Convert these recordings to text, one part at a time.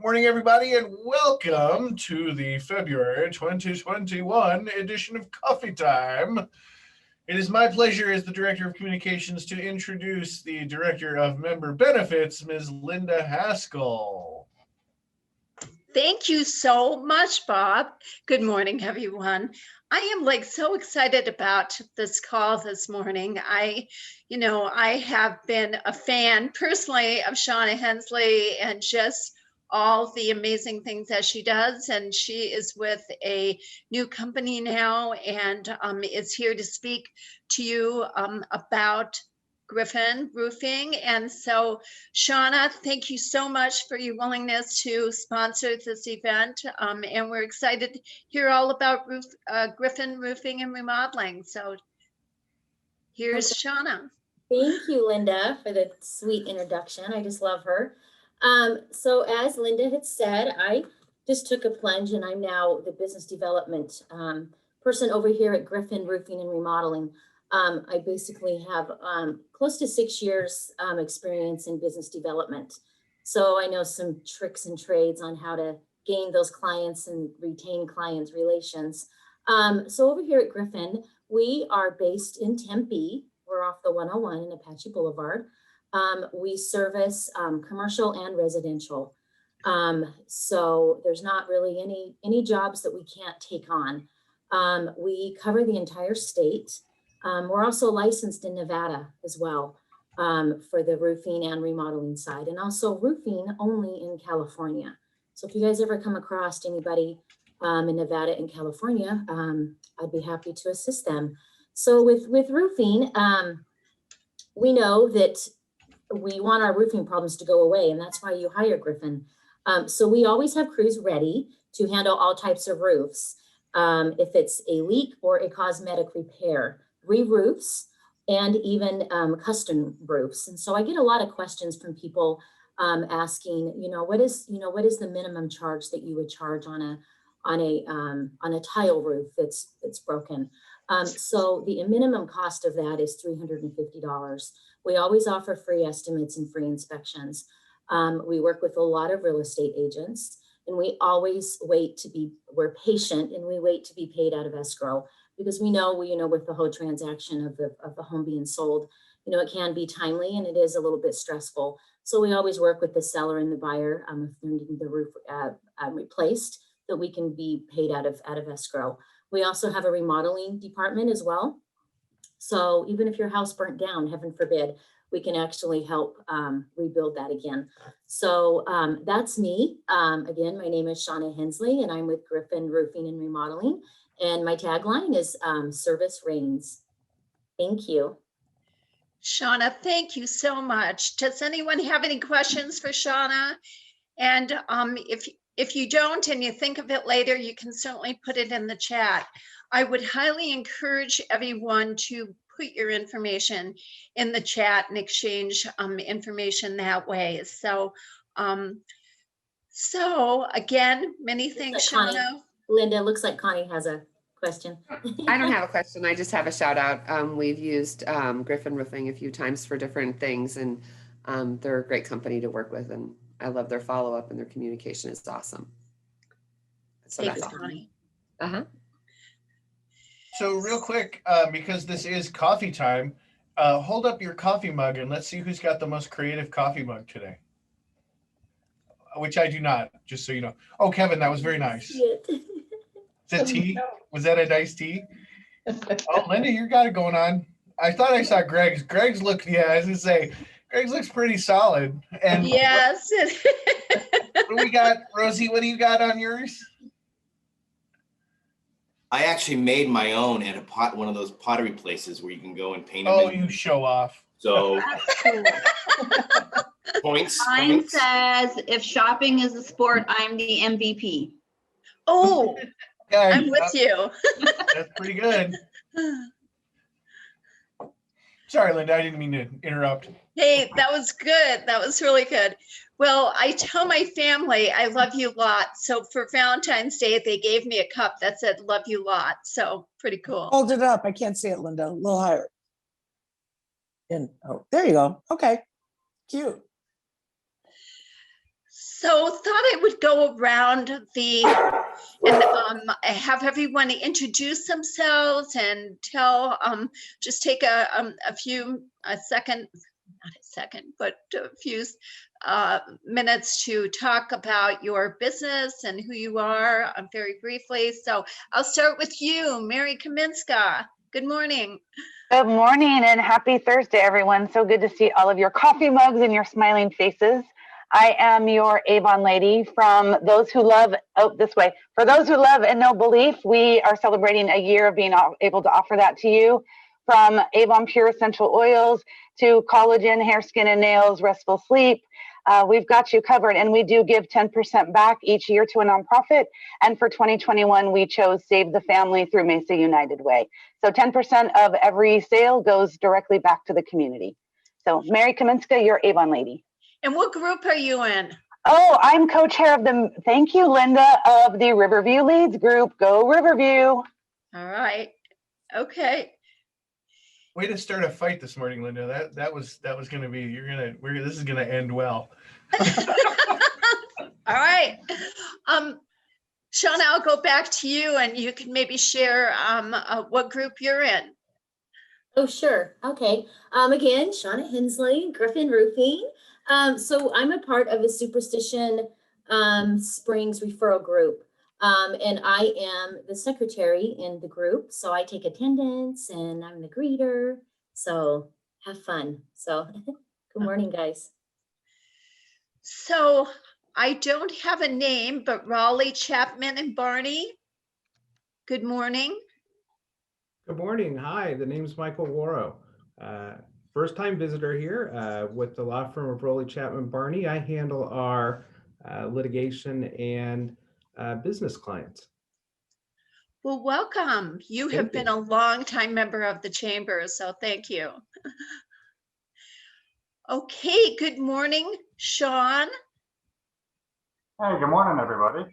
Morning, everybody, and welcome to the February 2021 edition of Coffee Time. It is my pleasure as the Director of Communications to introduce the Director of Member Benefits, Ms. Linda Haskell. Thank you so much, Bob. Good morning, everyone. I am so excited about this call this morning. I have been a fan personally of Shauna Hensley and just all the amazing things that she does. And she is with a new company now and is here to speak to you about Gryphon Roofing. And so, Shauna, thank you so much for your willingness to sponsor this event. And we're excited to hear all about Gryphon Roofing and Remodeling. So here's Shauna. Thank you, Linda, for the sweet introduction. I just love her. So as Linda had said, I just took a plunge and I'm now the business development person over here at Gryphon Roofing and Remodeling. I basically have close to 6 years experience in business development. So I know some tricks and trades on how to gain those clients and retain clients' relations. So over here at Gryphon, we are based in Tempe. We're off the 101 in Apache Boulevard. We service commercial and residential. So there's not really any jobs that we can't take on. We cover the entire state. We're also licensed in Nevada as well for the roofing and remodeling side, and also roofing only in California. So if you guys ever come across anybody in Nevada and California, I'd be happy to assist them. So with roofing, we know that we want our roofing problems to go away, and that's why you hire Gryphon. So we always have crews ready to handle all types of roofs. If it's a leak or a cosmetic repair, re-roofs, and even custom roofs. And so I get a lot of questions from people asking, what is the minimum charge that you would charge on a tile roof that's broken? So the minimum cost of that is $350. We always offer free estimates and free inspections. We work with a lot of real estate agents, and we always we're patient and we wait to be paid out of escrow, because we know, with the whole transaction of the home being sold, it can be timely and it is a little bit stressful. So we always work with the seller and the buyer if they're needing the roof replaced, that we can be paid out of escrow. We also have a remodeling department as well. So even if your house burnt down, heaven forbid, we can actually help rebuild that again. So that's me. Again, my name is Shauna Hensley and I'm with Gryphon Roofing and Remodeling. And my tagline is service reigns. Thank you. Shauna, thank you so much. Does anyone have any questions for Shauna? And if you don't and you think of it later, you can certainly put it in the chat. I would highly encourage everyone to put your information in the chat and exchange information that way. So, again, many thanks, Shauna. Linda, looks like Connie has a question. I don't have a question. I just have a shout out. We've used Gryphon Roofing a few times for different things, and they're a great company to work with, and I love their follow-up and their communication is awesome. So Thanks, that's Connie. So real quick, because this is coffee time, hold up your coffee mug and let's see who's got the most creative coffee mug today. Which I do not, just so you know. Oh, Kevin, that was very nice. Is that tea? Was that a nice tea? Oh, Linda, you got it going on. I thought I saw Greg's. Greg's look, yeah, I was gonna say, Greg's looks pretty solid. And yes. What do we got, Rosie? What do you got on yours? I actually made my own at one of those pottery places where you can go and paint them. Oh, you show off. So cool. points. Mine says, if shopping is a sport, I'm the MVP. Oh, Okay, I'm with you. That's pretty good. Sorry, Linda, I didn't mean to interrupt. Hey, that was good. That was really good. Well, I tell my family I love you lot. So for Valentine's Day, they gave me a cup that said love you lot. So pretty cool. Hold it up. I can't see it, Linda. A little higher. Oh, there you go. Okay. Cute. So thought I would go around and have everyone introduce themselves and tell, just take a second, not a second, but a few minutes to talk about your business and who you are very briefly. So I'll start with you, Mary Kaminska. Good morning. Good morning and happy Thursday, everyone. So good to see all of your coffee mugs and your smiling faces. I am your Avon lady from those who love, for those who love and know belief, we are celebrating a year of being able to offer that to you. From Avon Pure Essential Oils to collagen, hair, skin, and nails, restful sleep. We've got you covered, and we do give 10% back each year to a nonprofit. And for 2021, we chose Save the Family through Mesa United Way. So 10% of every sale goes directly back to the community. So Mary Kaminska, your Avon lady. And what group are you in? Oh, I'm co-chair of thank you, Linda, of the Riverview Leads group. Go Riverview. All right. Okay. Way to start a fight this morning, Linda. That was going to be, this is going to end well. All right. Shauna, I'll go back to you and you can maybe share what group you're in. Oh, sure. Okay. Again, Shauna Hensley, Gryphon Roofing. So I'm a part of a Superstition Springs referral group. And I am the secretary in the group. So I take attendance and I'm the greeter. So have fun. So good morning, guys. So I don't have a name, but Raleigh, Chapman, and Barney. Good morning. Good morning. Hi, the name's Michael Warrow. First-time visitor here with the law firm of Raleigh, Chapman, Barney. I handle our litigation and business clients. Well, welcome. You have been a long-time member of the chamber, so thank you. Okay, good morning, Sean. Hey, good morning, everybody.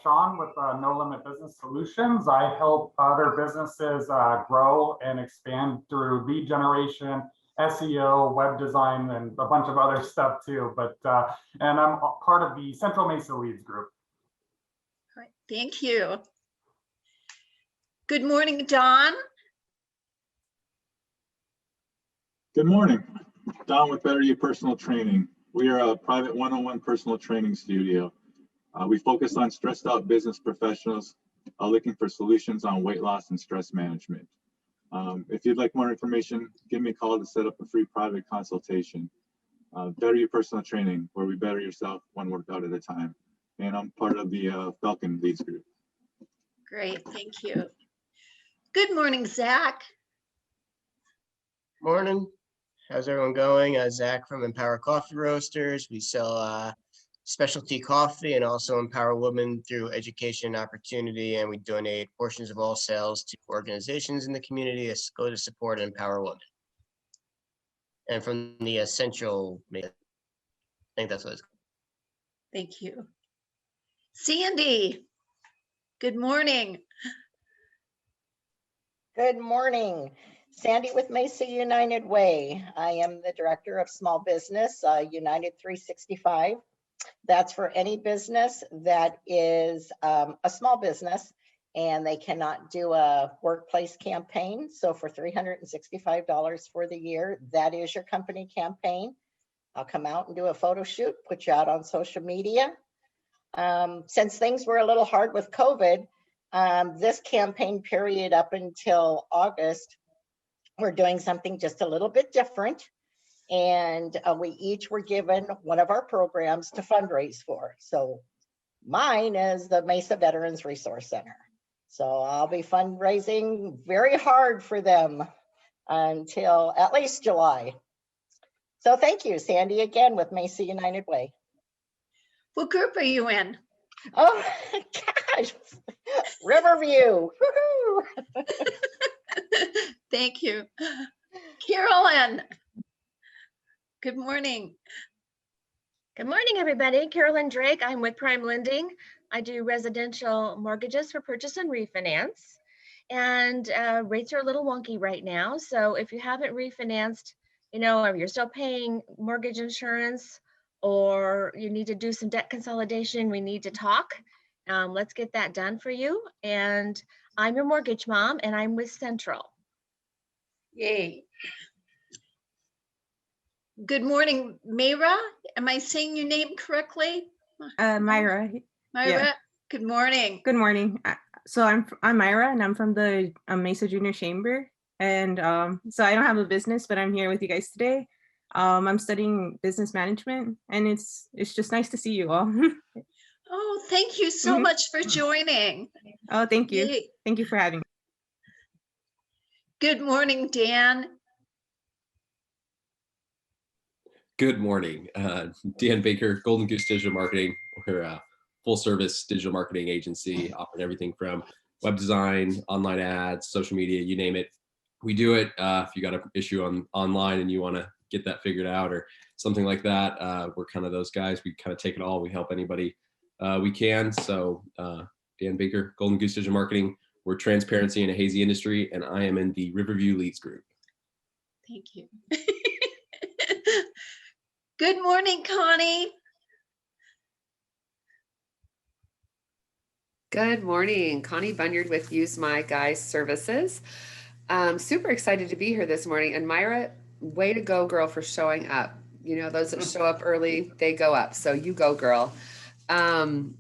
Sean with No Limit Business Solutions. I help other businesses grow and expand through lead generation, SEO, web design, and a bunch of other stuff too. And I'm part of the Central Mesa Leads group. All right, thank you. Good morning, Don. Good morning. Don with Better You Personal Training. We are a private one-on-one personal training studio. We focus on stressed out business professionals looking for solutions on weight loss and stress management. If you'd like more information, give me a call to set up a free private consultation. Better You Personal Training, where we better yourself one workout at a time. And I'm part of the Falcon Leads group. Great, thank you. Good morning, Zach. Morning. How's everyone going? Zach from Empower Coffee Roasters. We sell specialty coffee and also empower women through education and opportunity, and we donate portions of all sales to organizations in the community that go to support and empower women. And from the Essential, I think that's what it's called. Thank you. Sandy, good morning. Good morning. Sandy with Mesa United Way. I am the director of small business, United 365. That's for any business that is a small business and they cannot do a workplace campaign. So for $365 for the year, that is your company campaign. I'll come out and do a photo shoot, put you out on social media. Since things were a little hard with COVID, this campaign period up until August, we're doing something just a little bit different. And we each were given one of our programs to fundraise for. So mine is the Mesa Veterans Resource Center. So I'll be fundraising very hard for them until at least July. So thank you, Sandy, again with Mesa United Way. What group are you in? Oh, gosh, Riverview. Thank you. Carolyn, good morning. Good morning, everybody. Carolyn Drake. I'm with Prime Lending. I do residential mortgages for purchase and refinance. And rates are a little wonky right now. So if you haven't refinanced, or you're still paying mortgage insurance, or you need to do some debt consolidation, we need to talk. Let's get that done for you. And I'm your mortgage mom, and I'm with Central. Yay. Good morning, Mayra. Am I saying your name correctly? Myra. Myra, Yeah. good morning. Good morning. So I'm Myra, and I'm from the Mesa Junior Chamber. And so I don't have a business, but I'm here with you guys today. I'm studying business management, and it's just nice to see you all. Oh, thank you so much for joining. Oh, thank you. Yay. Thank you for having me. Good morning, Dan. Good morning. Dan Baker, Golden Goose Digital Marketing. We're a full service digital marketing agency offering everything from web design, online ads, social media, you name it. We do it. If you got an issue online and you want to get that figured out or something like that, we're kind of those guys. We kind of take it all. We help anybody we can. So Dan Baker, Golden Goose Digital Marketing. We're transparency in a hazy industry, and I am in the Riverview Leads group. Thank you. Good morning, Connie. Good morning, Connie Bunyard with Use My Guys Services. Super excited to be here this morning. And Myra, way to go, girl, for showing up. You know, those that show up early, they go up. So you go, girl. So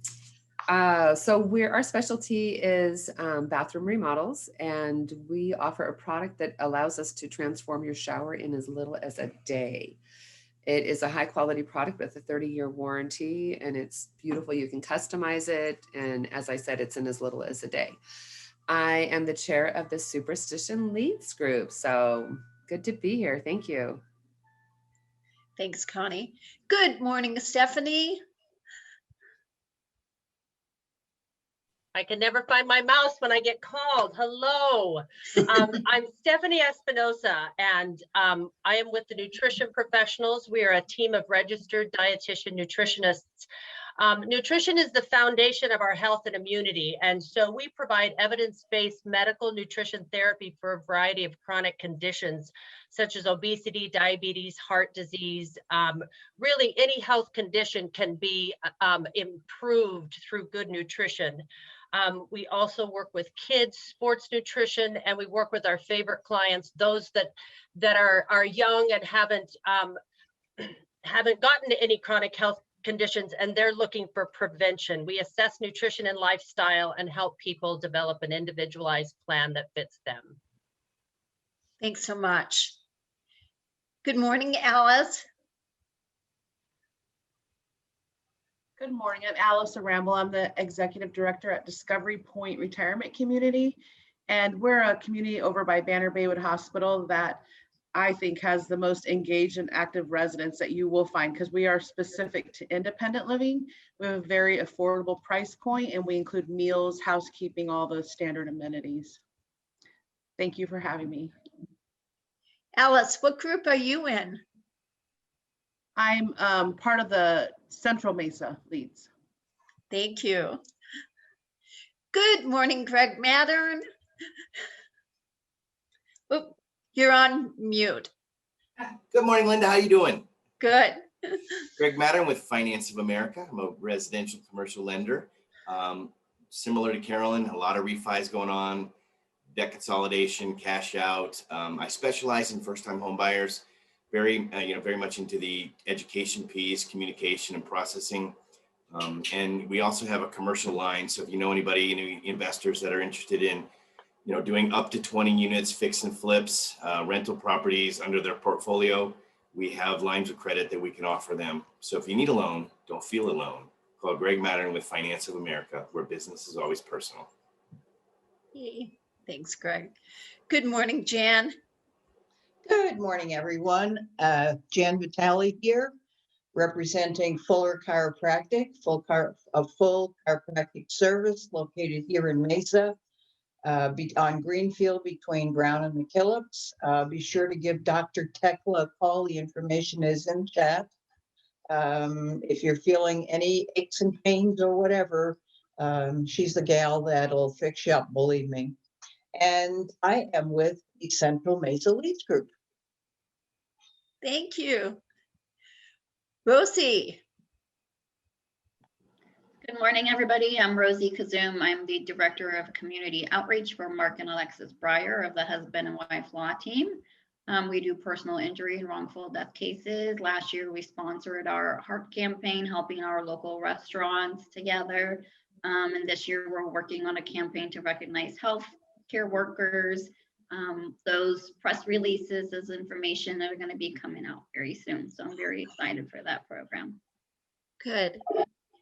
our specialty is bathroom remodels, and we offer a product that allows us to transform your shower in as little as a day. It is a high quality product with a 30-year warranty, and it's beautiful. You can customize it. And as I said, it's in as little as a day. I am the chair of the Superstition Leads group. So good to be here. Thank you. Thanks, Connie. Good morning, Stephanie. I can never find my mouse when I get called. Hello, I'm Stephanie Espinoza, and I am with the Nutrition Professionals. We are a team of registered dietitian nutritionists. Nutrition is the foundation of our health and immunity, and so we provide evidence-based medical nutrition therapy for a variety of chronic conditions, such as obesity, diabetes, heart disease. Really, any health condition can be improved through good nutrition. We also work with kids, sports nutrition, and we work with our favorite clients, those that are young and haven't gotten any chronic health conditions, and they're looking for prevention. We assess nutrition and lifestyle and help people develop an individualized plan that fits them. Thanks so much. Good morning, Alice. Good morning, I'm Alice Aramble. I'm the Executive Director at Discovery Point Retirement Community. And we're a community over by Banner Baywood Hospital that I think has the most engaged and active residents that you will find, because we are specific to independent living. We have a very affordable price point, and we include meals, housekeeping, all those standard amenities. Thank you for having me. Alice, what group are you in? I'm part of the Central Mesa Leads. Thank you. Good morning, Greg Mattern. Oh, you're on mute. Good morning, Linda. How you doing? Good. Greg Mattern with Finance of America. I'm a residential commercial lender. Similar to Carolyn, a lot of refis going on, debt consolidation, cash out. I specialize in first-time home buyers. Very much into the education piece, communication and processing. And we also have a commercial line. So if you know anybody, any investors that are interested in, doing up to 20 units, fix and flips, rental properties under their portfolio, we have lines of credit that we can offer them. So if you need a loan, don't feel alone. Call Greg Mattern with Finance of America, where business is always personal. Thanks, Greg. Good morning, Jan. Good morning, everyone. Jan Vitale here, representing Fuller Chiropractic, a full chiropractic service located here in Mesa, on Greenfield between Brown and McKillips. Be sure to give Dr. Tekla a call. The information is in chat. If you're feeling any aches and pains or whatever, she's the gal that'll fix you up, believe me. And I am with the Central Mesa Leads Group. Thank you. Rosie. Good morning, everybody. I'm Rosie Kazoom. I'm the Director of Community Outreach for Mark and Alexis Breyer of the Husband and Wife Law Team. We do personal injury and wrongful death cases. Last year, we sponsored our Heart campaign, helping our local restaurants together. And this year, we're working on a campaign to recognize healthcare workers. Those press releases, those information that are going to be coming out very soon. So I'm very excited for that program. Good.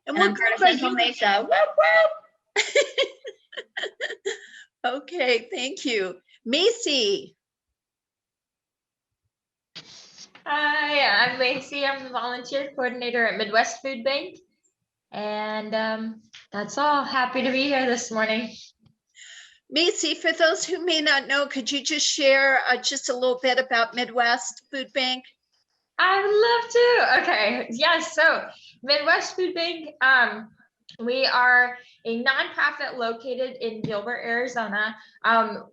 And I'm part of Central Mesa. Whoop, whoop. Okay, thank you. Macy. Hi, I'm Macy. I'm the volunteer coordinator at Midwest Food Bank. And that's all. Happy to be here this morning. Macy, for those who may not know, could you just share just a little bit about Midwest Food Bank? I would love to. Okay. Yes. So Midwest Food Bank, we are a nonprofit located in Gilbert, Arizona.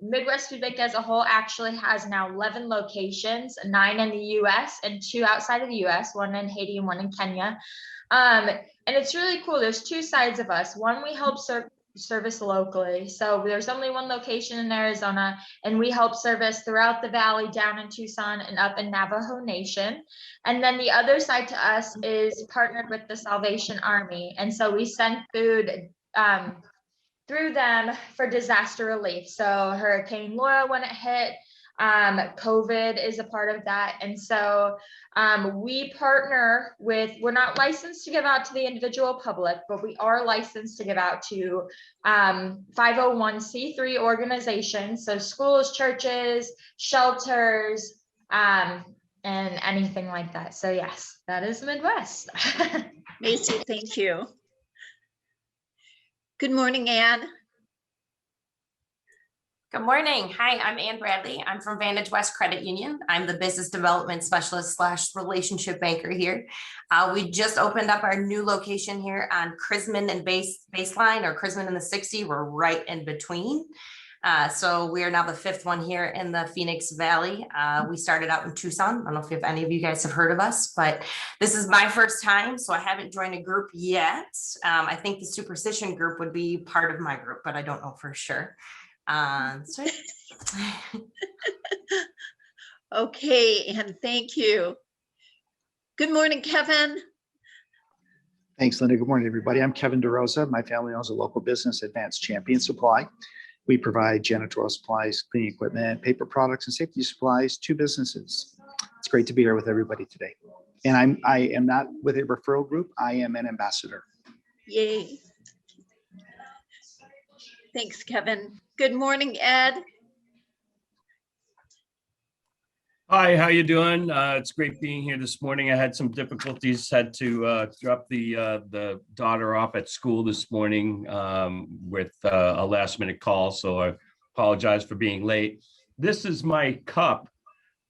Midwest Food Bank as a whole actually has now 11 locations, 9 in the US and 2 outside of the US, 1 in Haiti and 1 in Kenya. And it's really cool. There's 2 sides of us. One, we help service locally. So there's only 1 location in Arizona, and we help service throughout the valley, down in Tucson and up in Navajo Nation. And then the other side to us is partnered with the Salvation Army. And so we send food through them for disaster relief. So Hurricane Laura, when it hit, COVID is a part of that. And so we partner with, we're not licensed to give out to the individual public, but we are licensed to give out to 501c3 organizations. So schools, churches, shelters, and anything like that. So yes, that is Midwest. Macy, thank you. Good morning, Ann. Good morning. Hi, I'm Ann Bradley. I'm from Vantage West Credit Union. I'm the business development specialist / relationship banker here. We just opened up our new location here on Chrisman and Baseline, or Chrisman and the 60. We're right in between. So we are now the 5th one here in the Phoenix Valley. We started out in Tucson. I don't know if any of you guys have heard of us, but this is my first time, so I haven't joined a group yet. I think the Superstition group would be part of my group, but I don't know for sure. Okay, and thank you. Good morning, Kevin. Thanks, Linda. Good morning, everybody. I'm Kevin Derosa. My family owns a local business, Advanced Champion Supply. We provide janitorial supplies, cleaning equipment, paper products, and safety supplies to businesses. It's great to be here with everybody today. And I am not with a referral group. I am an ambassador. Yay. Thanks, Kevin. Good morning, Ed. Hi, how you doing? It's great being here this morning. I had some difficulties, had to drop the daughter off at school this morning with a last minute call, so I apologize for being late. This is my cup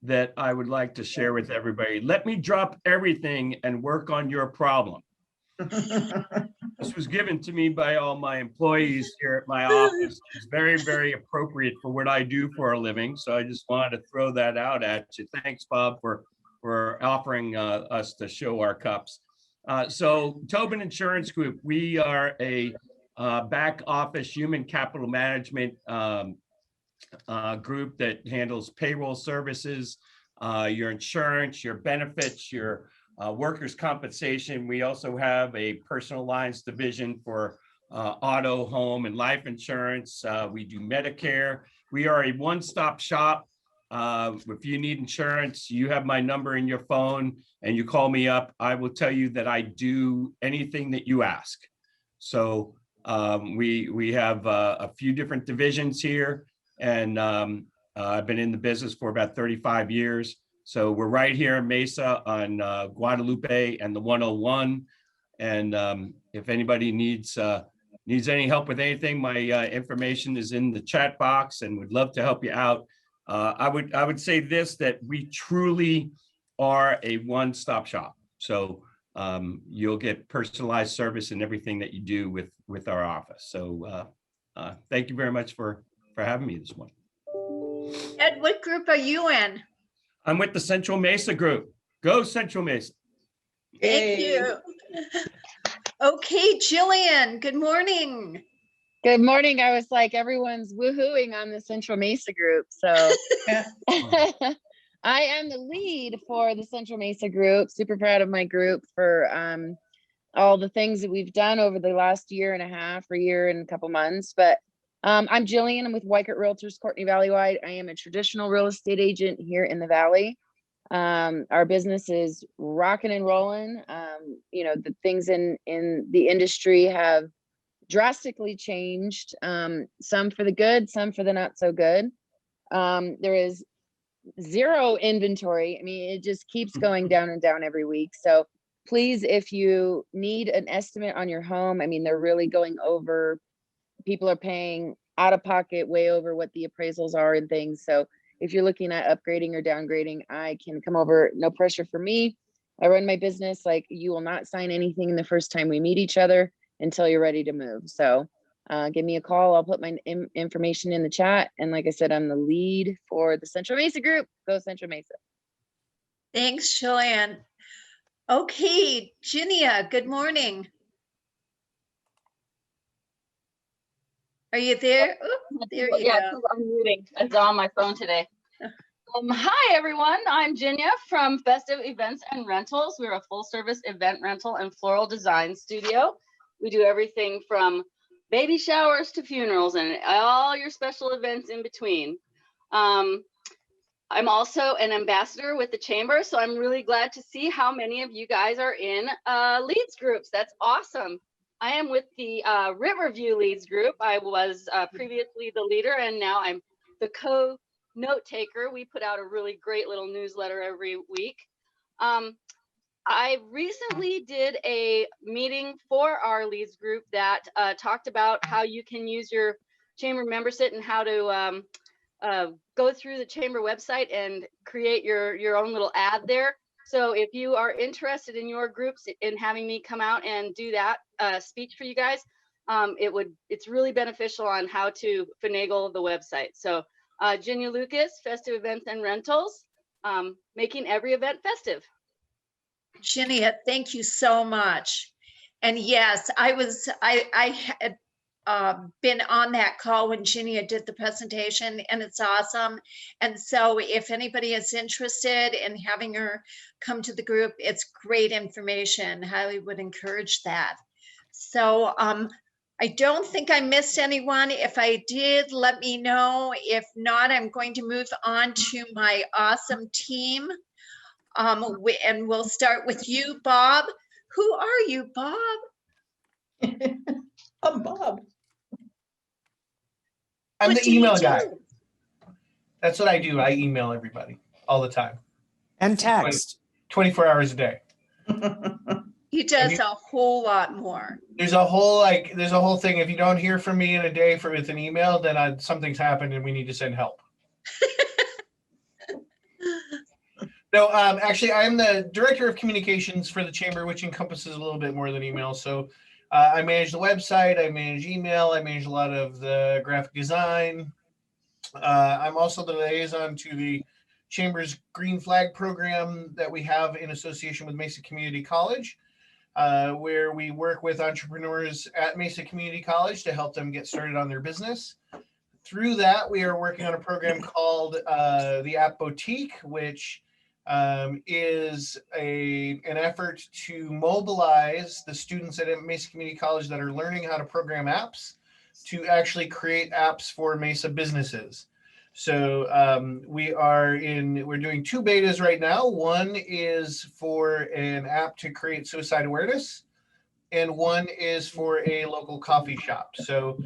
that I would like to share with everybody. Let me drop everything and work on your problem. This was given to me by all my employees here at my office. It's very, very appropriate for what I do for a living. So I just wanted to throw that out at you. Thanks, Bob, for offering us to show our cups. So Tobin Insurance Group, we are a back office human capital management group that handles payroll services, your insurance, your benefits, your workers' compensation. We also have a personal lines division for auto, home, and life insurance. We do Medicare. We are a one-stop shop. If you need insurance, you have my number in your phone and you call me up. I will tell you that I do anything that you ask. So we have a few different divisions here, and I've been in the business for about 35 years. So we're right here in Mesa on Guadalupe and the 101. And if anybody needs any help with anything, my information is in the chat box, and would love to help you out. I would say this, that we truly are a one-stop shop. So you'll get personalized service in everything that you do with our office. So thank you very much for having me this morning. Ed, what group are you in? I'm with the Central Mesa group. Go Central Mesa. Thank you. Okay, Jillian, good morning. Good morning. I was like, everyone's woohooing on the Central Mesa group. So I am the lead for the Central Mesa group. Super proud of my group for all the things that we've done over the last year and a half or year and a couple months. But I'm Jillian. I'm with Weichert Realtors, Courtney Valley-wide. I am a traditional real estate agent here in the Valley. Our business is rocking and rolling. You know, the things in the industry have drastically changed, some for the good, some for the not so good. There is zero inventory. I mean, it just keeps going down and down every week. So please, if you need an estimate on your home, I mean, they're really going over, people are paying out of pocket way over what the appraisals are and things. So if you're looking at upgrading or downgrading, I can come over, no pressure for me. I run my business like you will not sign anything the first time we meet each other until you're ready to move. So give me a call. I'll put my information in the chat. And like I said, I'm the lead for the Central Mesa group. Go Central Mesa. Thanks, Jillian. Okay, Ginia, good morning. Are you there? Oop, there you Yeah, go. I'm muting. It's on my phone today. Hi, everyone. I'm Ginia from Festive Events and Rentals. We're a full-service event rental and floral design studio. We do everything from baby showers to funerals and all your special events in between. I'm also an ambassador with the chamber, so I'm really glad to see how many of you guys are in leads groups. That's awesome. I am with the Riverview Leads group. I was previously the leader, and now I'm the co-note taker. We put out a really great little newsletter every week. I recently did a meeting for our leads group that talked about how you can use your chamber membership and how to go through the chamber website and create your own little ad there. So if you are interested in your groups in having me come out and do that speech for you guys, it's really beneficial on how to finagle the website. So Ginia Lucas, Festive Events and Rentals, making every event festive. Ginia, thank you so much. And yes, I had been on that call when Ginia did the presentation, and it's awesome. And so if anybody is interested in having her come to the group, it's great information. Highly would encourage that. So I don't think I missed anyone. If I did, let me know. If not, I'm going to move on to my awesome team. And we'll start with you, Bob. Who are you, Bob? I'm Bob. I'm What the do you email do? guy. That's what I do. I email everybody all the time. And text. 24 hours a day. He does a whole lot more. There's a whole thing. If you don't hear from me in a day with an email, then something's happened and we need to send help. No, actually, I'm the director of communications for the chamber, which encompasses a little bit more than email. So I manage the website, I manage email, I manage a lot of the graphic design. I'm also the liaison to the chamber's Green Flag program that we have in association with Mesa Community College, where we work with entrepreneurs at Mesa Community College to help them get started on their business. Through that, we are working on a program called the App Boutique, which is an effort to mobilize the students at Mesa Community College that are learning how to program apps to actually create apps for Mesa businesses. So we're doing 2 betas right now. One is for an app to create suicide awareness, and one is for a local coffee shop. So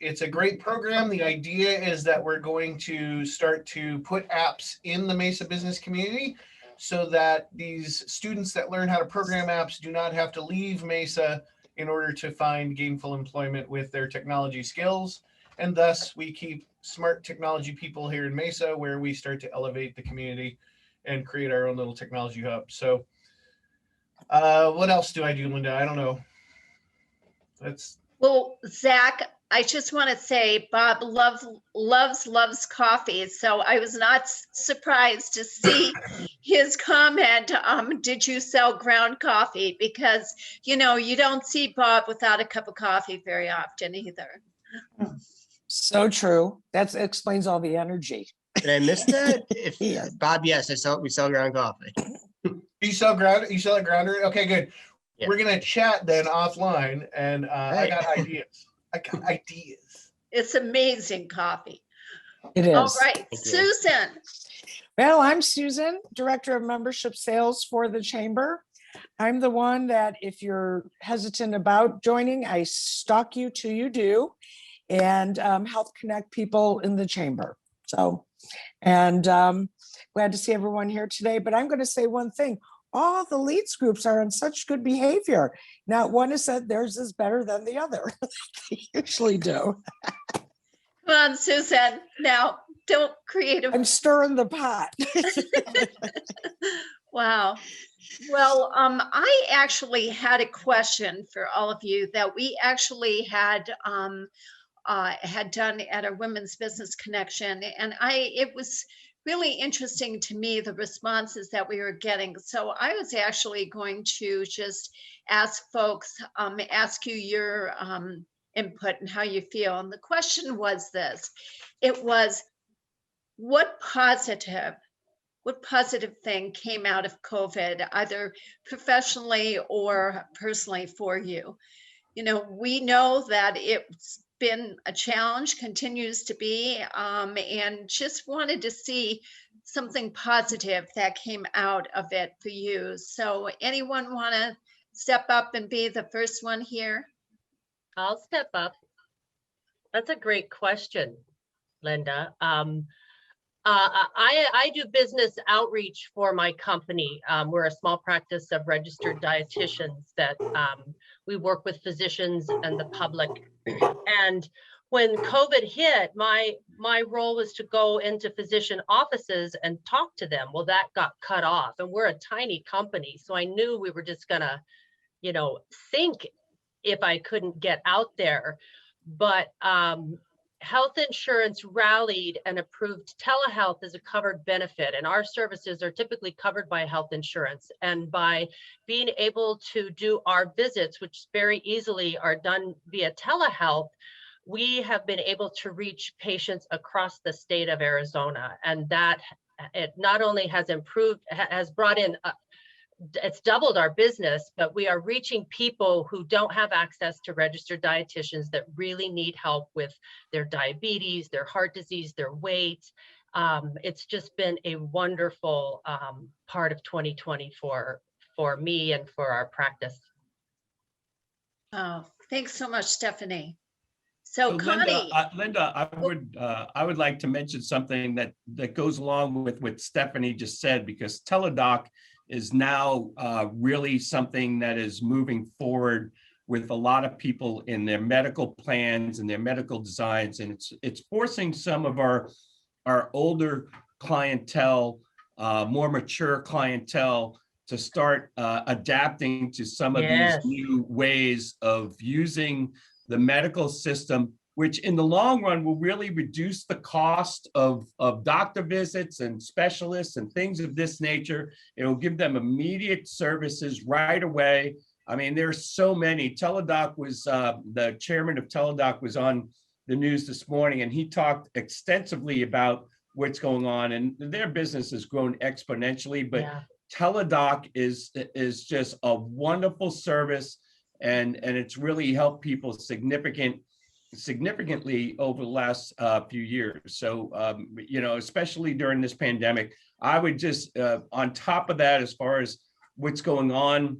it's a great program. The idea is that we're going to start to put apps in the Mesa business community so that these students that learn how to program apps do not have to leave Mesa in order to find gainful employment with their technology skills. And thus we keep smart technology people here in Mesa, where we start to elevate the community and create our own little technology hub. So what else do I do, Linda? I don't know. Well, Zach, I just want to say Bob loves coffee. So I was not surprised to see his comment, did you sell ground coffee? Because, you know, you don't see Bob without a cup of coffee very often either. So true. That explains all the energy. Did I miss that? If Yeah. Bob, yes, we sell ground coffee. You sell it grounder? Okay, good. Yeah. We're gonna chat then offline, and I got ideas. It's amazing coffee. It is. All right, Susan. Well, I'm Susan, Director of Membership Sales for the Chamber. I'm the one that if you're hesitant about joining, I stalk you till you do, and help connect people in the Chamber. So, and glad to see everyone here today, but I'm going to say one thing. All the leads groups are in such good behavior. Not one has said theirs is better than the other. They usually do. Come on, Susan. Now, don't create a... I'm stirring the pot. Wow. Well, I actually had a question for all of you that we actually had done at a Women's Business Connection, and it was really interesting to me, the responses that we were getting. So I was actually going to just ask folks, ask you your input and how you feel. And the question was this: it was, what positive thing came out of COVID, either professionally or personally for you? You know, we know that it's been a challenge, continues to be, and just wanted to see something positive that came out of it for you. So anyone want to step up and be the first one here? I'll step up. That's a great question, Linda. I do business outreach for my company. We're a small practice of registered dietitians that we work with physicians and the public. And when COVID hit, my role was to go into physician offices and talk to them. Well, that got cut off, and we're a tiny company. So I knew we were just gonna, you know, sink if I couldn't get out there. But health insurance rallied and approved telehealth as a covered benefit, and our services are typically covered by health insurance. And by being able to do our visits, which very easily are done via telehealth, we have been able to reach patients across the state of Arizona. And that it not only has improved, has brought in it's doubled our business, but we are reaching people who don't have access to registered dietitians that really need help with their diabetes, their heart disease, their weight. It's just been a wonderful part of 2020 for me and for our practice. Oh, thanks so much, Stephanie. So Connie. Linda, I would like to mention something that goes along with what Stephanie just said, because Teladoc is now really something that is moving forward with a lot of people in their medical plans and their medical designs. And it's forcing some of our older clientele, more mature clientele, to start adapting to some of these new ways of using the medical system, which in the long run will really reduce the cost of doctor visits and specialists and things of this nature. It will give them immediate services right away. I mean, there's so many. Teladoc was, the chairman of Teladoc was on the news this morning, and he talked extensively about what's going on, and their business has grown exponentially, but Teladoc is just a wonderful service, and it's really helped people significantly over the last few years. So, you know, especially during this pandemic, I would just, on top of that, as far as what's going on,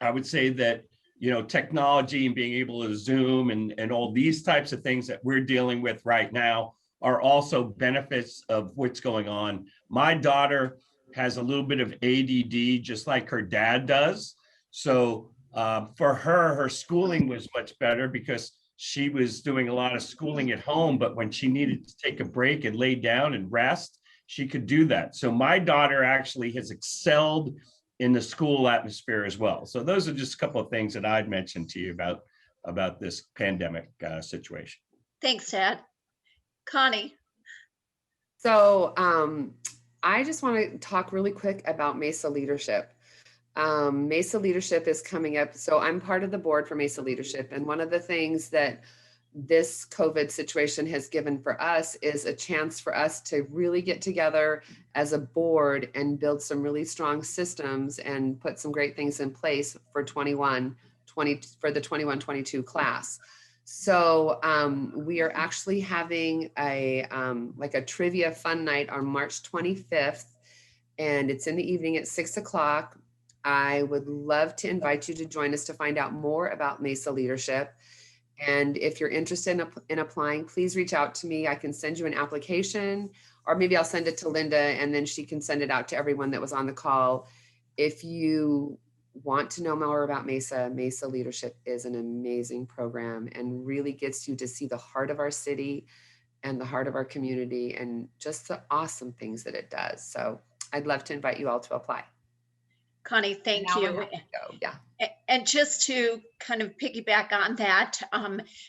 I would say that, you know, technology and being able to Zoom and all these types of things that we're dealing with right now are also benefits of what's going on. My daughter has a little bit of ADD, just like her dad does. So for her schooling was much better because she was doing a lot of schooling at home, but when she needed to take a break and lay down and rest, she could do that. So my daughter actually has excelled in the school atmosphere as well. So those are just a couple of things that I'd mentioned to you about about this pandemic situation. Thanks, Ed. Connie. So I just want to talk really quick about Mesa Leadership. Mesa Leadership is coming up. So I'm part of the board for Mesa Leadership. And one of the things that this COVID situation has given for us is a chance for us to really get together as a board and build some really strong systems and put some great things in place for for the 21-22 class. So we are actually having a like a trivia fun night on March 25th, and it's in the evening at 6 o'clock. I would love to invite you to join us to find out more about Mesa Leadership. And if you're interested in applying, please reach out to me. I can send you an application, or maybe I'll send it to Linda and then she can send it out to everyone that was on the call. If you want to know more about Mesa Leadership is an amazing program and really gets you to see the heart of our city and the heart of our community and just the awesome things that it does. So I'd love to invite you all to apply. Connie, thank you. Yeah. And just to kind of piggyback on that,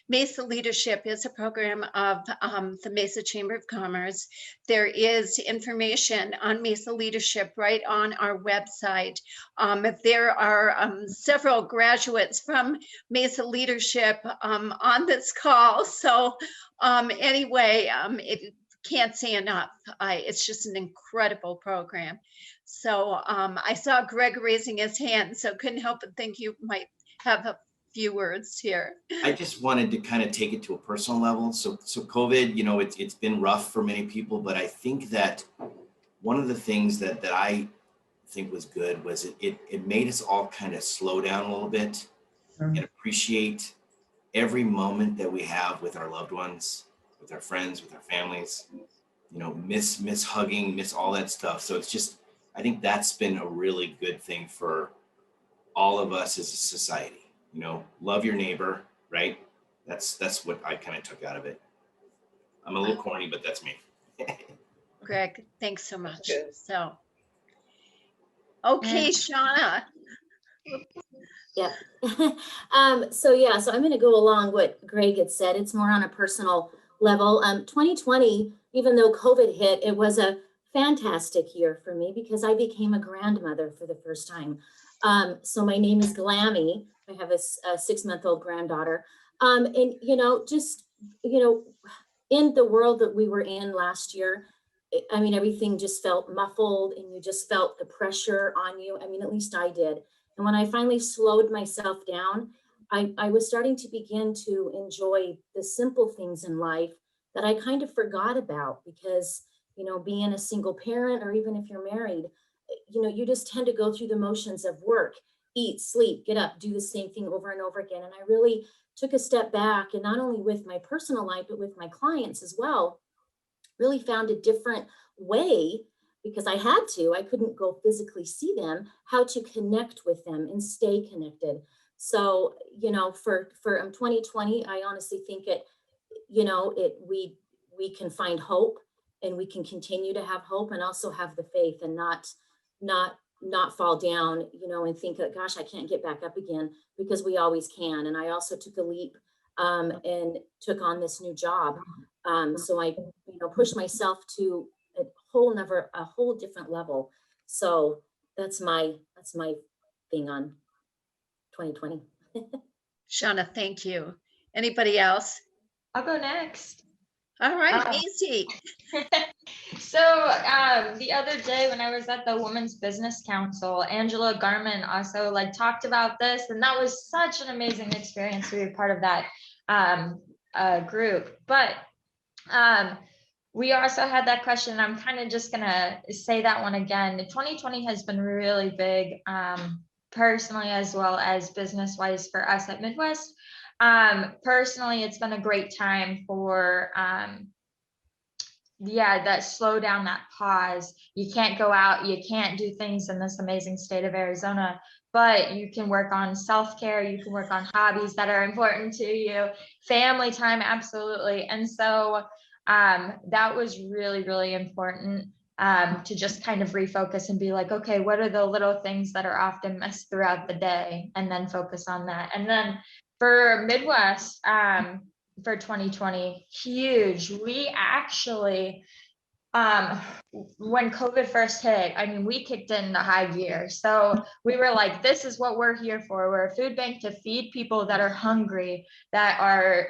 Mesa Leadership is a program of the Mesa Chamber of Commerce. There is information on Mesa Leadership right on our website. There are several graduates from Mesa Leadership on this call. So anyway, it can't say enough. It's just an incredible program. So I saw Greg raising his hand, so couldn't help but think you might have a few words here. I just wanted to kind of take it to a personal level. So COVID, you know, it's been rough for many people, but I think that one of the things that I think was good was it made us all kind of slow down a little bit and appreciate every moment that we have with our loved ones, with our friends, with our families, you know, miss hugging, miss all that stuff. So it's just, I think that's been a really good thing for all of us as a society. You know, love your neighbor, right? That's what I kind of took out of it. I'm a little corny, but that's me. Greg, thanks so much. So, okay, Shauna. Yeah. So I'm going to go along what Greg had said. It's more on a personal level. 2020, even though COVID hit, it was a fantastic year for me because I became a grandmother for the first time. So my name is Glammy. I have a 6-month-old granddaughter. And, you know, just, you know, in the world that we were in last year, I mean, everything just felt muffled and you just felt the pressure on you. I mean, at least I did. And when I finally slowed myself down, I was starting to begin to enjoy the simple things in life that I kind of forgot about because, you know, being a single parent, or even if you're married, you know, you just tend to go through the motions of work, eat, sleep, get up, do the same thing over and over again. And I really took a step back, and not only with my personal life, but with my clients as well, really found a different way, because I couldn't go physically see them, how to connect with them and stay connected. So, you know, for 2020, I honestly think we can find hope, and we can continue to have hope and also have the faith and not fall down, you know, and think that, gosh, I can't get back up again, because we always can. And I also took a leap and took on this new job. So I, you know, pushed myself to a whole different level. So that's my thing on 2020. Shauna, thank you. Anybody else? I'll go next. All right, Macy. So the other day when I was at the Women's Business Council, Angela Garman also talked about this, and that was such an amazing experience to be a part of that group. But we also had that question. I'm kind of just gonna say that one again. 2020 has been really big, personally as well as business-wise for us at Midwest. Personally, it's been a great time for that slow down, that pause. You can't go out, you can't do things in this amazing state of Arizona, but you can work on self-care, you can work on hobbies that are important to you, family time, absolutely. And so that was really, really important to just kind of refocus and be like, okay, what are the little things that are often missed throughout the day, and then focus on that. And then For Midwest, for 2020, huge. We actually, when COVID first hit, I mean, we kicked in the high gear. So we were like, this is what we're here for. We're a food bank to feed people that are hungry, that are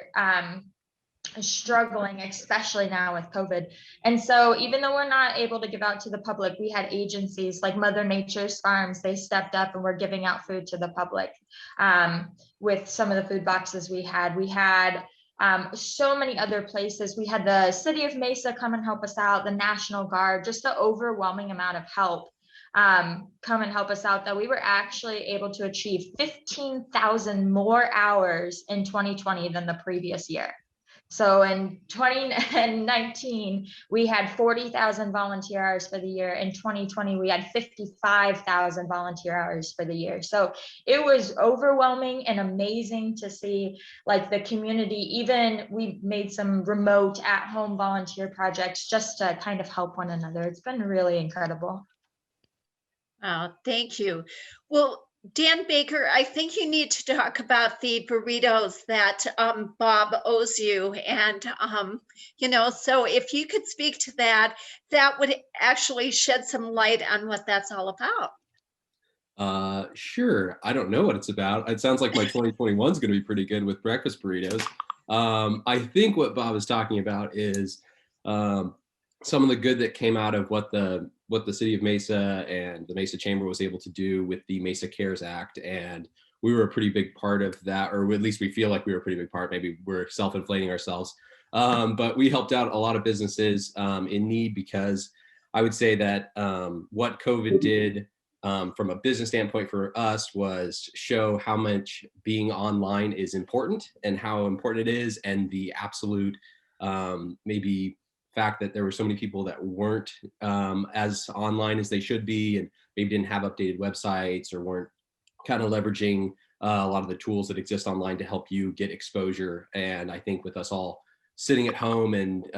struggling, especially now with COVID. And so even though we're not able to give out to the public, we had agencies like Mother Nature's Farms. They stepped up and were giving out food to the public with some of the food boxes we had. We had so many other places. We had the city of Mesa come and help us out, the National Guard, just the overwhelming amount of help come and help us out, that we were actually able to achieve 15,000 more hours in 2020 than the previous year. So in 2019, we had 40,000 volunteer hours for the year. In 2020, we had 55,000 volunteer hours for the year. So it was overwhelming and amazing to see, like, the community. Even we made some remote at-home volunteer projects just to kind of help one another. It's been really incredible. Thank you. Well, Dan Baker, I think you need to talk about the burritos that Bob owes you. And, so if you could speak to that, that would actually shed some light on what that's all about. Sure. I don't know what it's about. It sounds like my 2021 is going to be pretty good with breakfast burritos. I think what Bob is talking about is some of the good that came out of what the city of Mesa and the Mesa Chamber was able to do with the Mesa Cares Act. And we were a pretty big part of that, or at least we feel like we were a pretty big part. Maybe we're self-inflating ourselves. But we helped out a lot of businesses in need, because I would say that what COVID did from a business standpoint for us was show how much being online is important and how important it is, and the absolute maybe fact that there were so many people that weren't as online as they should be, and maybe didn't have updated websites, or weren't kind of leveraging a lot of the tools that exist online to help you get exposure. And I think with us all sitting at home and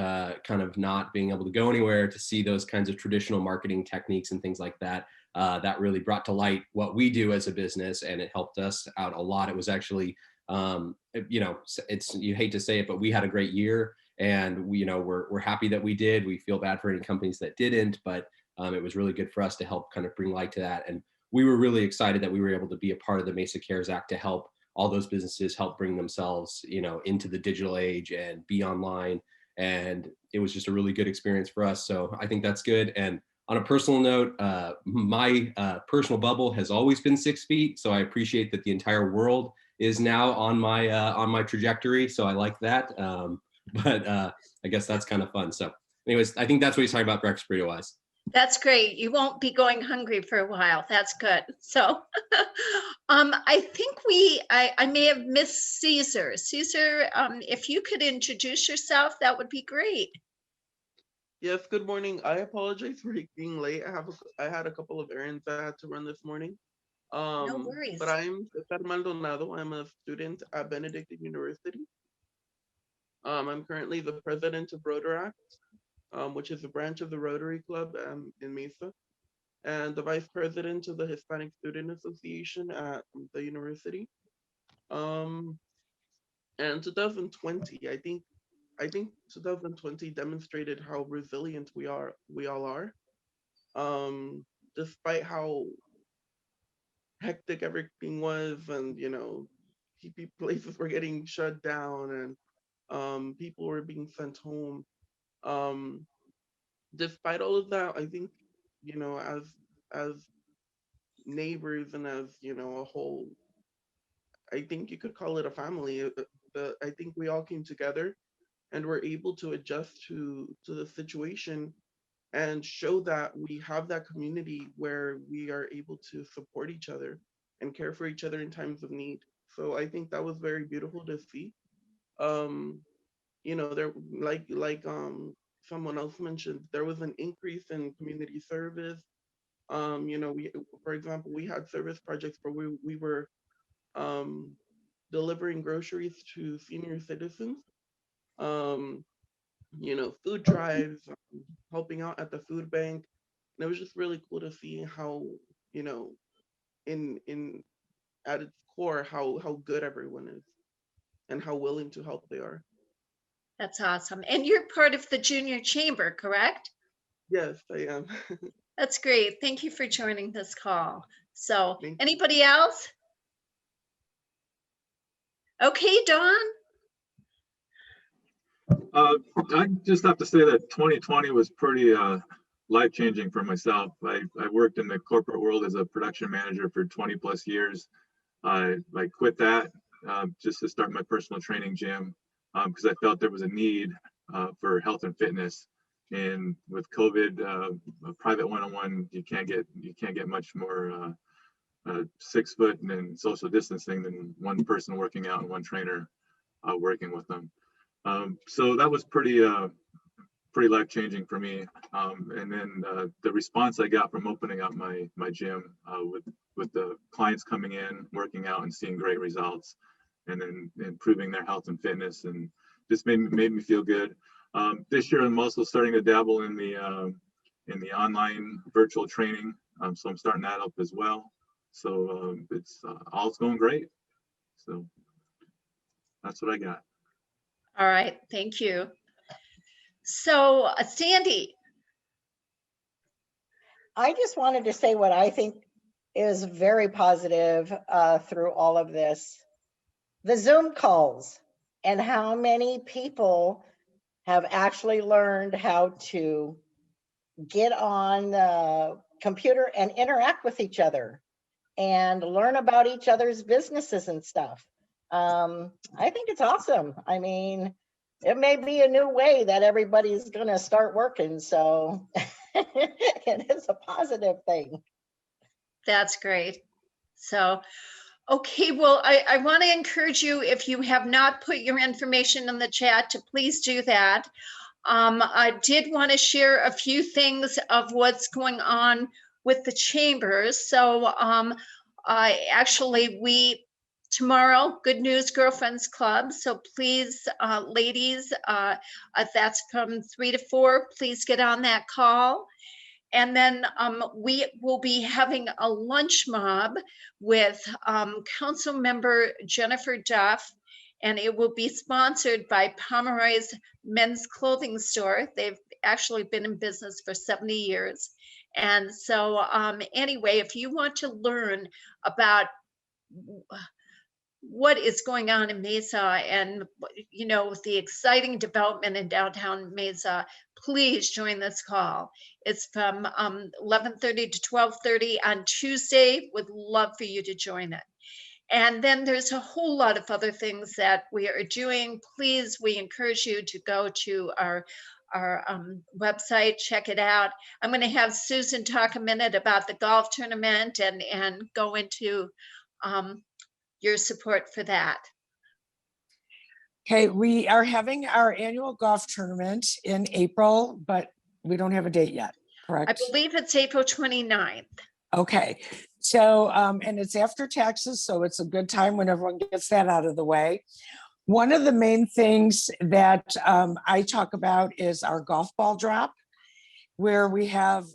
kind of not being able to go anywhere to see those kinds of traditional marketing techniques and things like that, that really brought to light what we do as a business, and it helped us out a lot. It was actually, you hate to say it, but we had a great year. And we're happy that we did. We feel bad for any companies that didn't, but it was really good for us to help kind of bring light to that. And we were really excited that we were able to be a part of the Mesa Cares Act to help all those businesses help bring themselves, into the digital age and be online. And it was just a really good experience for us. So I think that's good. And on a personal note, my personal bubble has always been 6 feet. So I appreciate that the entire world is now on my trajectory. So I like that. But I guess that's kind of fun. So anyways, I think that's what he's talking about breakfast burrito wise. That's great. You won't be going hungry for a while. That's good. So I think I may have missed Caesar. Caesar, if you could introduce yourself, that would be great. Yes, good morning. I apologize for being late. I had a couple of errands I had to run this morning. No worries. But I'm Cesar Maldonado. I'm a student at Benedictine University. I'm currently the president of Rotaract, which is a branch of the Rotary Club in Mesa, and the vice president of the Hispanic Student Association at the university. And 2020, I think 2020 demonstrated how resilient we all are, despite how hectic everything was, and places were getting shut down, and people were being sent home. Despite all of that, I think, as neighbors and as, a whole, I think you could call it a family. I think we all came together and were able to adjust to the situation and show that we have that community where we are able to support each other and care for each other in times of need. So I think that was very beautiful to see. There, like someone else mentioned, there was an increase in community service. For example, we had service projects where we were delivering groceries to senior citizens, food drives, helping out at the food bank. And it was just really cool to see how, in at its core, how good everyone is. and how willing to help they are. That's awesome. And you're part of the junior chamber, correct? Yes, I am. That's great. Thank you for joining this call. So anybody else? Okay, Dawn. I just have to say that 2020 was pretty life-changing for myself. I worked in the corporate world as a production manager for 20 plus years. I quit that just to start my personal training gym because I felt there was a need for health and fitness. And with COVID, a private one-on-one, you can't get much more 6 foot and social distancing than one person working out and one trainer working with them. So that was pretty life-changing for me. And then the response I got from opening up my gym with the clients coming in, working out and seeing great results, and then improving their health and fitness, and just made me feel good. This year I'm also starting to dabble in the online virtual training. So I'm starting that up as well. So it's all's going great. So that's what I got. All right, thank you. So Sandy. I just wanted to say what I think is very positive through all of this. The Zoom calls and how many people have actually learned how to get on the computer and interact with each other and learn about each other's businesses and stuff. I think it's awesome. I mean, it may be a new way that everybody's going to start working. So it is a positive thing. That's great. So, okay, well, I want to encourage you, if you have not put your information in the chat, to please do that. I did want to share a few things of what's going on with the chambers. So tomorrow, Good News Girlfriends Club. So please, ladies, that's from 3 to 4, please get on that call. And then we will be having a lunch mob with Council Member Jennifer Duff, and it will be sponsored by Pomeroy's Men's Clothing Store. They've actually been in business for 70 years. And so anyway, if you want to learn about what is going on in Mesa and, you know, the exciting development in downtown Mesa, please join this call. It's from 11:30 to 12:30 on Tuesday. Would love for you to join it. And then there's a whole lot of other things that we are doing. Please, we encourage you to go to our website, check it out. I'm going to have Susan talk a minute about the golf tournament and go into your support for that. Okay, we are having our annual golf tournament in April, but we don't have a date yet, correct? I believe it's April 29th. Okay, so, and it's after taxes, so it's a good time when everyone gets that out of the way. One of the main things that I talk about is our golf ball drop, where we have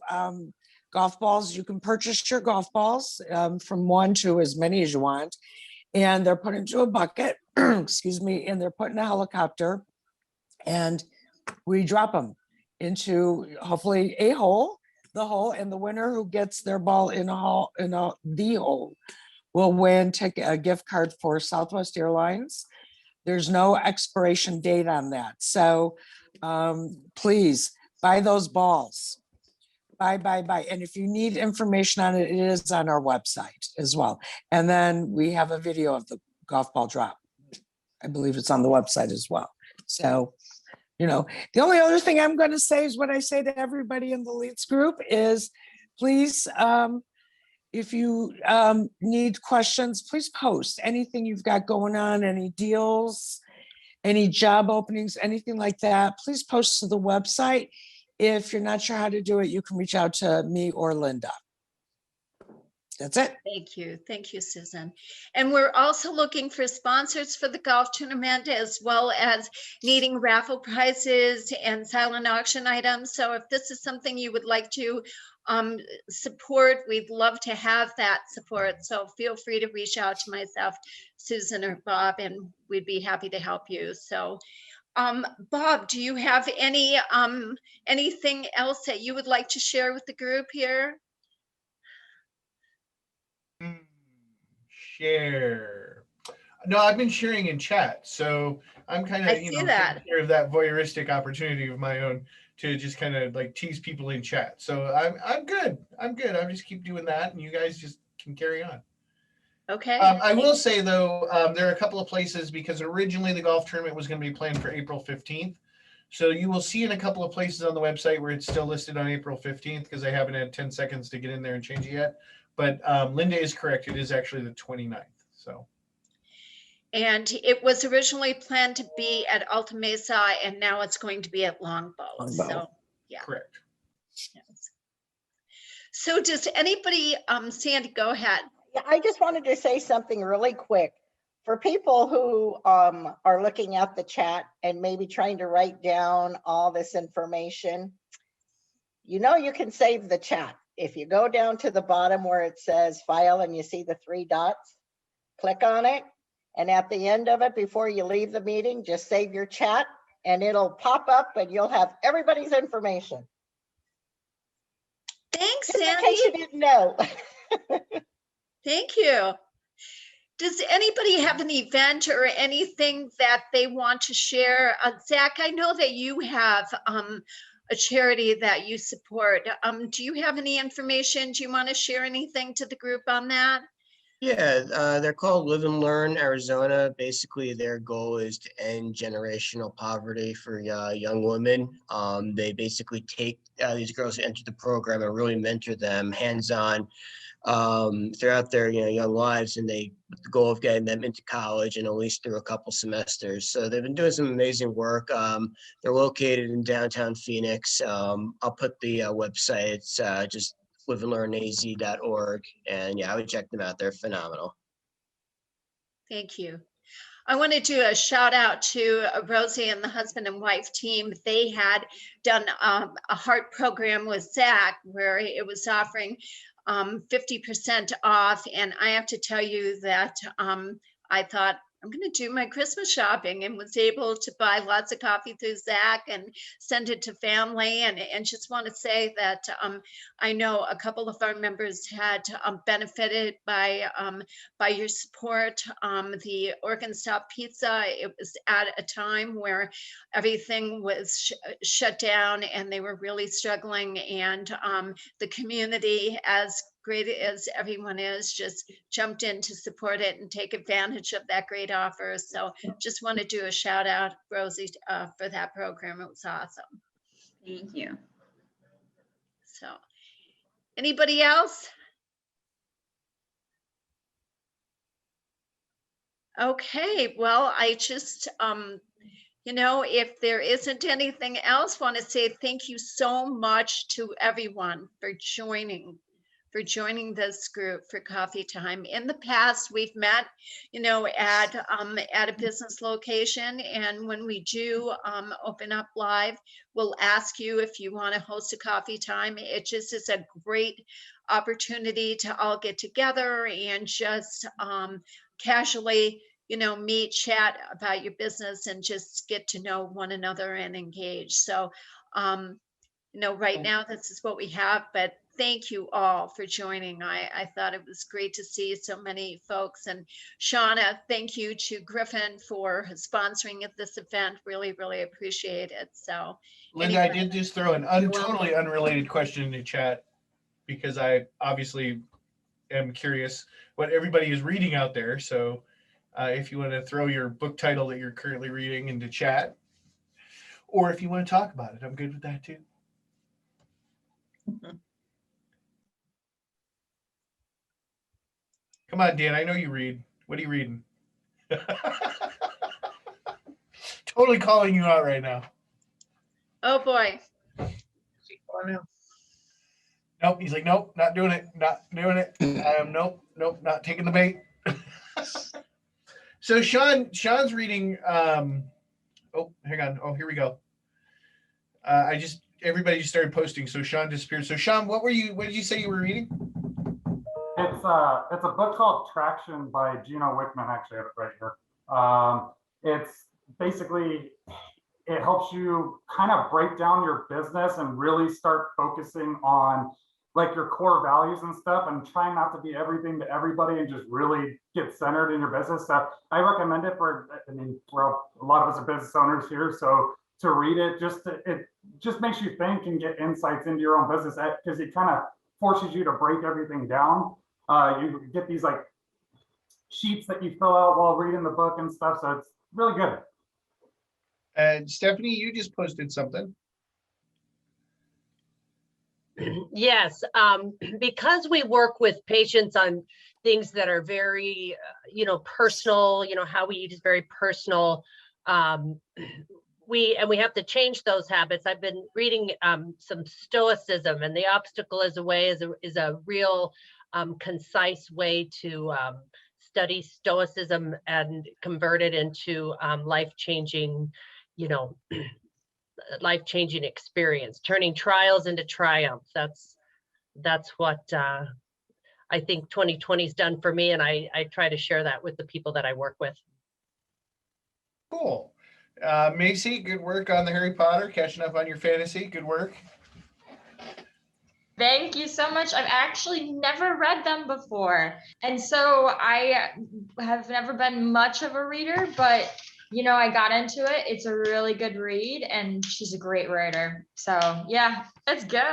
golf balls. You can purchase your golf balls from 1 to as many as you want, and they're put into a bucket, excuse me, and they're put in a helicopter, and we drop them into hopefully a hole, the hole, and the winner who gets their ball in the hole will win, take a gift card for Southwest Airlines. There's no expiration date on that. So please buy those balls. Buy. And if you need information on it, it is on our website as well. And then we have a video of the golf ball drop. I believe it's on the website as well. So, you know, the only other thing I'm going to say is what I say to everybody in the leads group is, please, if you need questions, please post anything you've got going on, any deals, any job openings, anything like that. Please post to the website. If you're not sure how to do it, you can reach out to me or Linda. That's it. Thank you. Thank you, Susan. And we're also looking for sponsors for the golf tournament, as well as needing raffle prizes and silent auction items. So if this is something you would like to support, we'd love to have that support. So feel free to reach out to myself, Susan, or Bob, and we'd be happy to help you. So Bob, do you have anything else that you would like to share with the group here? Share. No, I've been sharing in chat, so I'm kind of, taking care of that voyeuristic opportunity of my own to just kind of like tease people in chat. So I'm good. I'm good. I'll just keep doing that, and you guys just can carry on. Okay. I will say though, there are a couple of places, because originally the golf tournament was going to be planned for April 15th. So you will see in a couple of places on the website where it's still listed on April 15th, because I haven't had 10 seconds to get in there and change it yet. But Linda is correct. It is actually the 29th. So. And it was originally planned to be at Alta Mesa, and now it's going to be at Longbow. So, yeah. Correct. Yes. So does anybody, Sandy, go ahead. Yeah, I just wanted to say something really quick. For people who are looking at the chat and maybe trying to write down all this information, you can save the chat. If you go down to the bottom where it says file and you see the 3 dots, click on it. And at the end of it, before you leave the meeting, just save your chat and it'll pop up and you'll have everybody's information. Thanks, Just Sandy. in case you didn't know. Thank you. Does anybody have an event or anything that they want to share? Zach, I know that you have a charity that you support. Do you have any information? Do you want to share anything to the group on that? Yeah, they're called Live and Learn Arizona. Basically, their goal is to end generational poverty for young women. They basically take these girls who enter the program and really mentor them hands-on throughout their young lives, and the goal of getting them into college and at least through a couple semesters. So they've been doing some amazing work. They're located in downtown Phoenix. I'll put the website. It's just liveandlearnaz.org, and yeah, I would check them out. They're phenomenal. Thank you. I want to do a shout out to Rosie and the husband and wife team. They had done a heart program with Zach where it was offering 50% off. And I have to tell you that I thought, I'm going to do my Christmas shopping, and was able to buy lots of coffee through Zach and send it to family. And just want to say that I know a couple of our members had benefited by your support. The Oregon Stop Pizza, it was at a time where everything was shut down and they were really struggling. And the community, as great as everyone is, just jumped in to support it and take advantage of that great offer. So just want to do a shout out, Rosie, for that program. It was awesome. Thank you. So anybody else? Okay, well, I just, if there isn't anything else, want to say thank you so much to everyone for joining this group for coffee time. In the past, we've met, at a business location. And when we do open up live, we'll ask you if you want to host a coffee time. It just is a great opportunity to all get together and just casually, meet, chat about your business and just get to know one another and engage. So, right now, this is what we have, but thank you all for joining. I thought it was great to see so many folks. And Shauna, thank you to Gryphon for sponsoring at this event. Really, really appreciate it. So Linda, I did just throw an totally unrelated question in the chat, because I obviously am curious what everybody is reading out there. So if you want to throw your book title that you're currently reading into chat, or if you want to talk about it, I'm good with that too. Come on, Dan, I know you read. What are you reading? Totally calling you out right now. Oh boy. Nope. He's like, nope, not doing it. Not doing it. Nope, not taking the bait. So Sean's reading. Oh, hang on. Oh, here we go. Everybody just started posting, so Sean disappeared. So Sean, what did you say you were reading? It's a book called Traction by Gino Wickman. Actually, I have it right here. It's basically, it helps you kind of break down your business and really start focusing on like your core values and stuff, and try not to be everything to everybody and just really get centered in your business. So I recommend it for a lot of us are business owners here, so to read it, it just makes you think and get insights into your own business, because it kind of forces you to break everything down. You get these like sheets that you fill out while reading the book and stuff, so it's really good. And Stephanie, you just posted something. Yes, because we work with patients on things that are very, personal, how we eat is very personal. We have to change those habits. I've been reading some Stoicism, and the obstacle is a way is a real concise way to study Stoicism and convert it into life-changing, life-changing experience, turning trials into triumphs. That's what I think 2020's done for me, and I try to share that with the people that I work with. Cool. Macy, good work on the Harry Potter, catching up on your fantasy. Good work. Thank you so much. I've actually never read them before, and so I have never been much of a reader, but I got into it. It's a really good read, and she's a great writer. So yeah, it's good.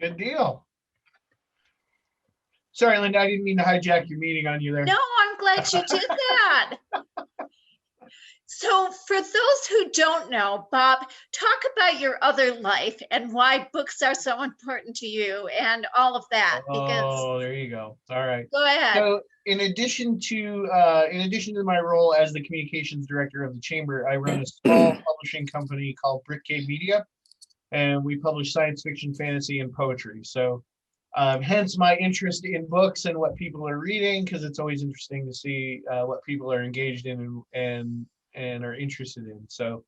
Good deal. Sorry, Linda, I didn't mean to hijack your meeting on you there. No, I'm glad you did that. So for those who don't know, Bob, talk about your other life and why books are so important to you and all of that. Oh, there you go. All right. Go ahead. So in addition to my role as the communications director of the chamber, I run a small publishing company called Brickcade Media, and we publish science fiction, fantasy, and poetry. So hence my interest in books and what people are reading, because it's always interesting to see what people are engaged in and are interested in. So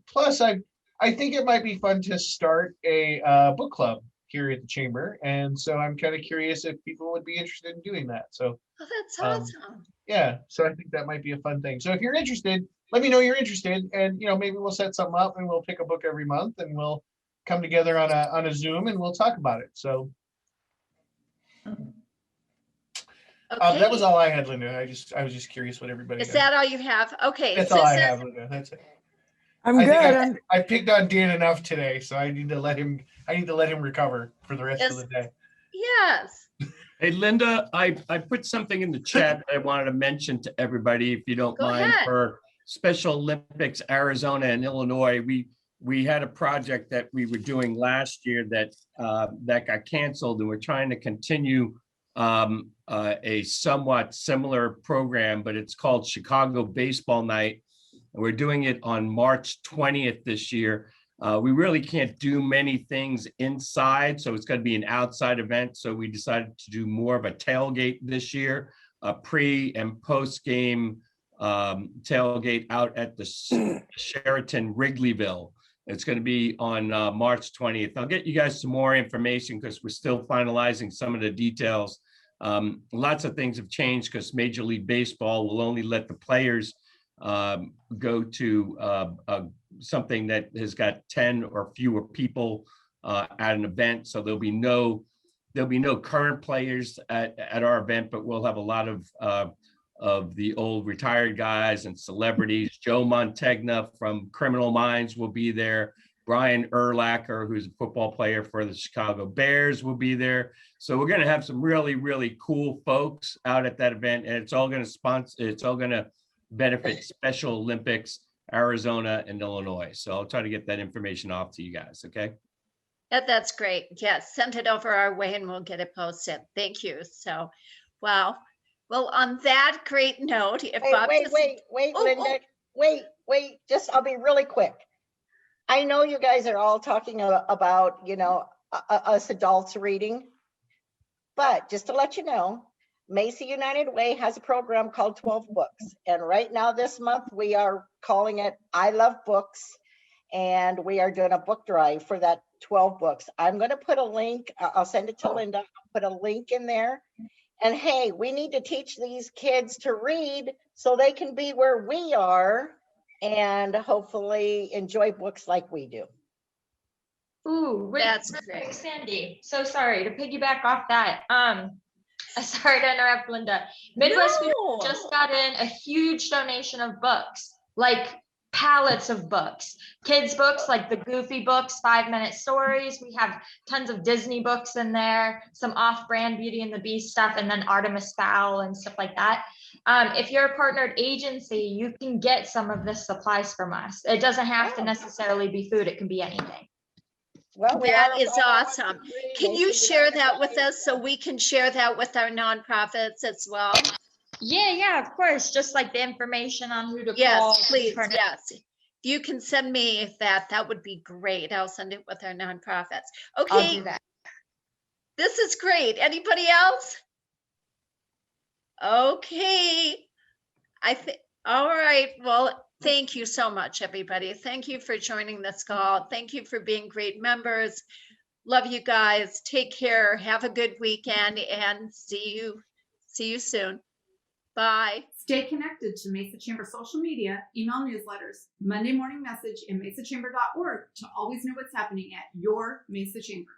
plus I think it might be fun to start a book club here at the chamber, and so I'm kind of curious if people would be interested in doing that. So that's awesome. Yeah, so I think that might be a fun thing. So if you're interested, let me know you're interested, and maybe we'll set something up and we'll pick a book every month and we'll come together on a Zoom and we'll talk about it. So Okay. That was all I had, Linda. I was just curious what everybody. Is that all you have? Okay. That's all I have, Linda. That's it. I'm good. I picked on Dan enough today, so I need to let him recover for the rest of the day. Yes. Hey, Linda, I put something in the chat that I wanted to mention to everybody, if you don't Go mind. ahead. For Special Olympics, Arizona and Illinois, we had a project that we were doing last year that got canceled, and we're trying to continue a somewhat similar program, but it's called Chicago Baseball Night. And we're doing it on March 20th this year. We really can't do many things inside, so it's going to be an outside event. So we decided to do more of a tailgate this year, a pre and post game tailgate out at the Sheraton Wrigleyville. It's going to be on March 20th. I'll get you guys some more information because we're still finalizing some of the details. Lots of things have changed because Major League Baseball will only let the players go to something that has got 10 or fewer people at an event. So there'll be no current players at our event, but we'll have a lot of the old retired guys and celebrities. Joe Mantegna from Criminal Minds will be there. Brian Urlacher, who's a football player for the Chicago Bears, will be there. So we're going to have some really, really cool folks out at that event, and it's all going to benefit Special Olympics, Arizona and Illinois. So I'll try to get that information off to you guys. Okay. That's great. Yes. Send it over our way and we'll get it posted. Thank you. So, wow. Well, on that great note, if Bob wait, Linda, wait, just I'll be really quick. I know you guys are all talking about, us adults reading. But just to let you know, Mesa United Way has a program called 12 Books. And right now this month, we are calling it I Love Books. And we are doing a book drive for that 12 books. I'm going to put a link. I'll send it to Linda. I'll put a link in there. And hey, we need to teach these kids to read so they can be where we are and hopefully enjoy books like we do. Ooh, That's great. Sandy, so sorry to piggyback off that. Sorry to interrupt, Linda. Midwest No. just got in a huge donation of books, like pallets of books, kids books, like the Goofy books, 5-minute stories. We have tons of Disney books in there, some off-brand Beauty and the Beast stuff, and then Artemis Fowl and stuff like that. If you're a partnered agency, you can get some of this supplies from us. It doesn't have to necessarily be food. It can be anything. Well, that is awesome. Can you share that with us so we can share that with our nonprofits as well? Yeah, of course. Just like the information on who to call. Yes, please. Yes. If you can send me that would be great. I'll send it with our nonprofits. Okay. I'll do that. This is great. Anybody else? Okay. I think, all right. Well, thank you so much, everybody. Thank you for joining this call. Thank you for being great members. Love you guys. Take care. Have a good weekend and see you soon. Bye. Stay connected to Mesa Chamber social media, email newsletters, Monday morning message, and mesachamber.org to always know what's happening at your Mesa Chamber.